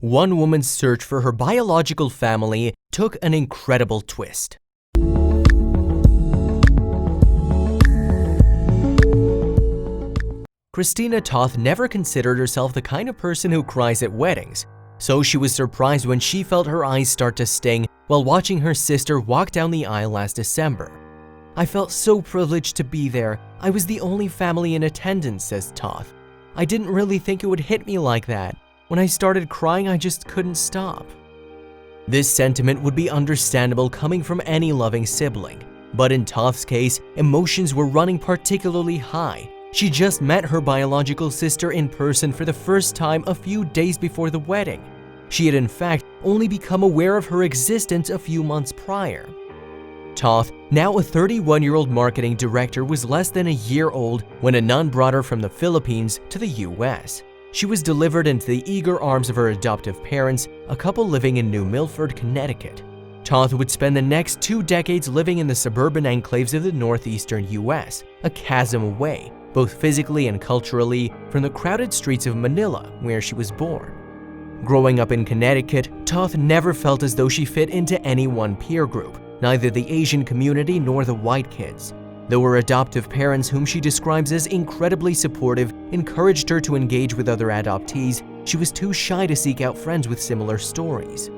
one woman's search for her biological family took an incredible twist. Christina Toth never considered herself the kind of person who cries at weddings, so she was surprised when she felt her eyes start to sting while watching her sister walk down the aisle last December. "I felt so privileged to be there. I was the only family in attendance," says Toth. "I didn't really think it would hit me like that. When I started crying, I just couldn't stop." This sentiment would be understandable coming from any loving sibling, but in Toth's case, emotions were running particularly high. She just met her biological sister in person for the first time a few days before the wedding. She had in fact only become aware of her existence a few months prior. Toth, now a 31-year-old marketing director, was less than a year old when a nun brought her from the Philippines to the US. She was delivered into the eager arms of her adoptive parents, a couple living in New Milford, Connecticut. Toth would spend the next 2 decades living in the suburban enclaves of the northeastern US, a chasm away, both physically and culturally, from the crowded streets of Manila, where she was born. Growing up in Connecticut, Toth never felt as though she fit into any one peer group, neither the Asian community nor the white kids. Though her adoptive parents, whom she describes as incredibly supportive, encouraged her to engage with other adoptees, she was too shy to seek out friends with similar stories.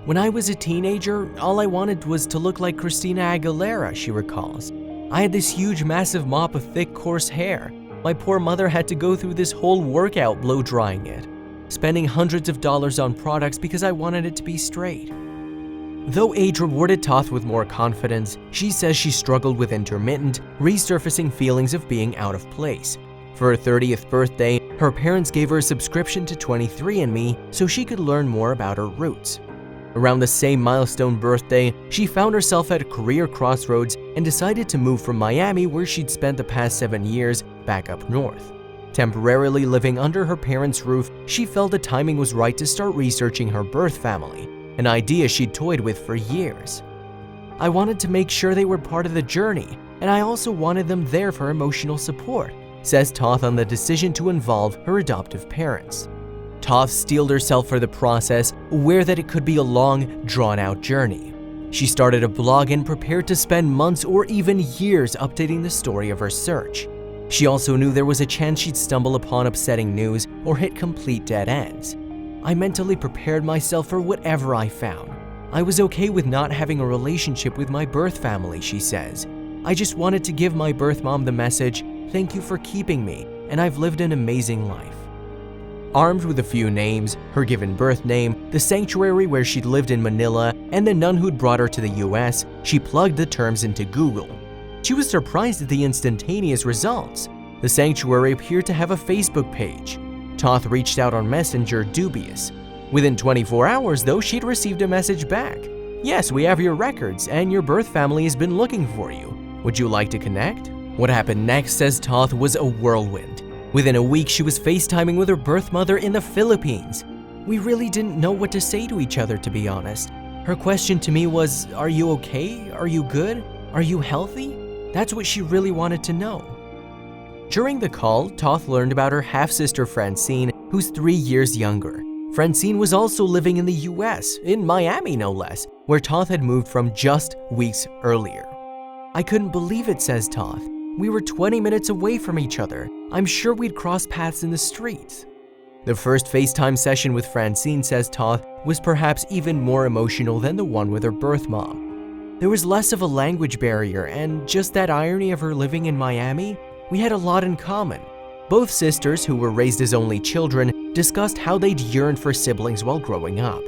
"When I was a teenager, all I wanted was to look like Christina Aguilera," she recalls. "I had this huge massive mop of thick coarse hair. My poor mother had to go through this whole workout blow drying it, spending hundreds of dollars on products because I wanted it to be straight." Though age rewarded Toth with more confidence, she says she struggled with intermittent, resurfacing feelings of being out of place. For her 30th birthday, her parents gave her a subscription to 23andMe so she could learn more about her roots. Around the same milestone birthday, she found herself at a career crossroads and decided to move from Miami, where she'd spent the past 7 years, back up north. Temporarily living under her parents' roof, she felt the timing was right to start researching her birth family, an idea she'd toyed with for years. "I wanted to make sure they were part of the journey, and I also wanted them there for emotional support," says Toth on the decision to involve her adoptive parents. Toth steeled herself for the process, aware that it could be a long, drawn-out journey. She started a blog and prepared to spend months or even years updating the story of her search. She also knew there was a chance she'd stumble upon upsetting news or hit complete dead ends. "I mentally prepared myself for whatever I found. I was okay with not having a relationship with my birth family," she says. "I just wanted to give my birth mom the message, 'Thank you for keeping me, and I've lived an amazing life.'" Armed with a few names, her given birth name, the sanctuary where she'd lived in Manila, and the nun who'd brought her to the US, she plugged the terms into Google. She was surprised at the instantaneous results. The sanctuary appeared to have a Facebook page. Toth reached out on Messenger, dubious. Within 24 hours, though, she'd received a message back. "Yes, we have your records, and your birth family has been looking for you. Would you like to connect?" What happened next, says Toth, was a whirlwind. Within a week, she was FaceTiming with her birth mother in the Philippines. "We really didn't know what to say to each other, to be honest. Her question to me was, 'Are you okay? Are you good? Are you healthy?' That's what she really wanted to know." During the call, Toth learned about her half-sister Francine, who's 3 years younger. Francine was also living in the US, in Miami no less, where Toth had moved from just weeks earlier. "I couldn't believe it," says Toth. "We were 20 minutes away from each other. I'm sure we'd cross paths in the streets." The first FaceTime session with Francine, says Toth, was perhaps even more emotional than the one with her birth mom. There was less of a language barrier, and just that irony of her living in Miami, we had a lot in common. Both sisters, who were raised as only children, discussed how they'd yearned for siblings while growing up.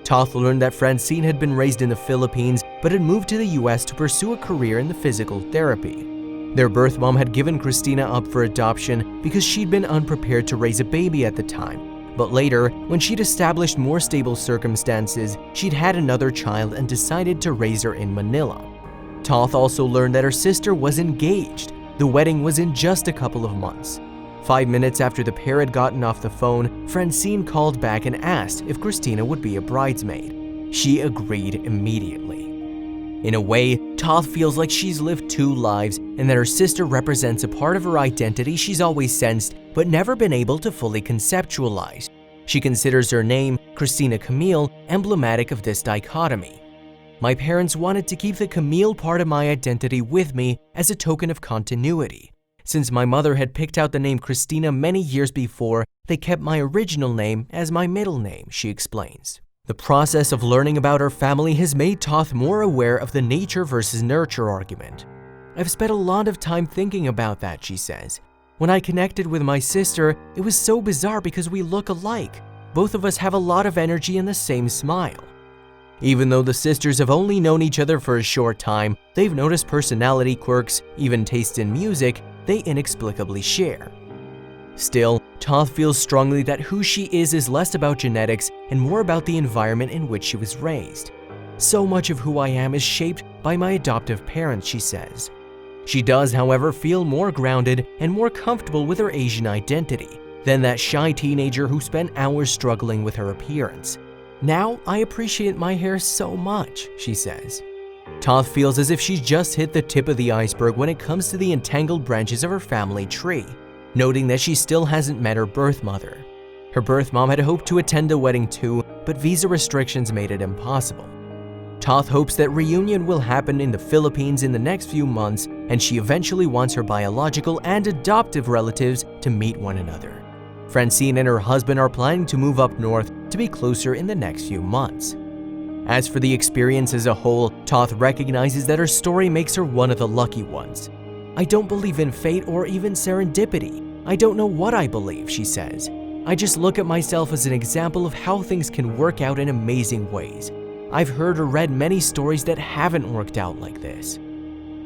Toth learned that Francine had been raised in the Philippines but had moved to the US to pursue a career in the physical therapy. Their birth mom had given Christina up for adoption because she'd been unprepared to raise a baby at the time. But later, when she'd established more stable circumstances, she'd had another child and decided to raise her in Manila. Toth also learned that her sister was engaged. The wedding was in just a couple of months. 5 minutes after the pair had gotten off the phone, Francine called back and asked if Christina would be a bridesmaid. She agreed immediately. In a way, Toth feels like she's lived 2 lives and that her sister represents a part of her identity she's always sensed but never been able to fully conceptualize. She considers her name, Christina Camille, emblematic of this dichotomy. My parents wanted to keep the Camille part of my identity with me as a token of continuity. Since my mother had picked out the name Christina many years before, they kept my original name as my middle name, she explains. The process of learning about her family has made Toth more aware of the nature versus nurture argument. I've spent a lot of time thinking about that, she says. When I connected with my sister, it was so bizarre because we look alike. Both of us have a lot of energy and the same smile. Even though the sisters have only known each other for a short time, they've noticed personality quirks, even taste in music, they inexplicably share. Still, Toth feels strongly that who she is less about genetics and more about the environment in which she was raised. So much of who I am is shaped by my adoptive parents, she says. She does, however, feel more grounded and more comfortable with her Asian identity than that shy teenager who spent hours struggling with her appearance. Now, I appreciate my hair so much, she says. Toth feels as if she's just hit the tip of the iceberg when it comes to the entangled branches of her family tree, noting that she still hasn't met her birth mother. Her birth mom had hoped to attend a wedding too, but visa restrictions made it impossible. Toth hopes that reunion will happen in the Philippines in the next few months, and she eventually wants her biological and adoptive relatives to meet one another. Francine and her husband are planning to move up north to be closer in the next few months. As for the experience as a whole, Toth recognizes that her story makes her one of the lucky ones. I don't believe in fate or even serendipity. I don't know what I believe, she says. I just look at myself as an example of how things can work out in amazing ways. I've heard or read many stories that haven't worked out like this.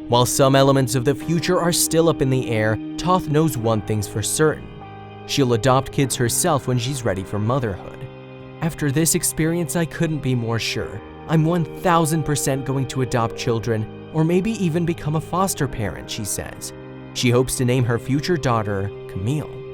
While some elements of the future are still up in the air, Toth knows one thing's for certain. She'll adopt kids herself when she's ready for motherhood. After this experience, I couldn't be more sure. I'm 1000% going to adopt children, or maybe even become a foster parent, she says. She hopes to name her future daughter Camille.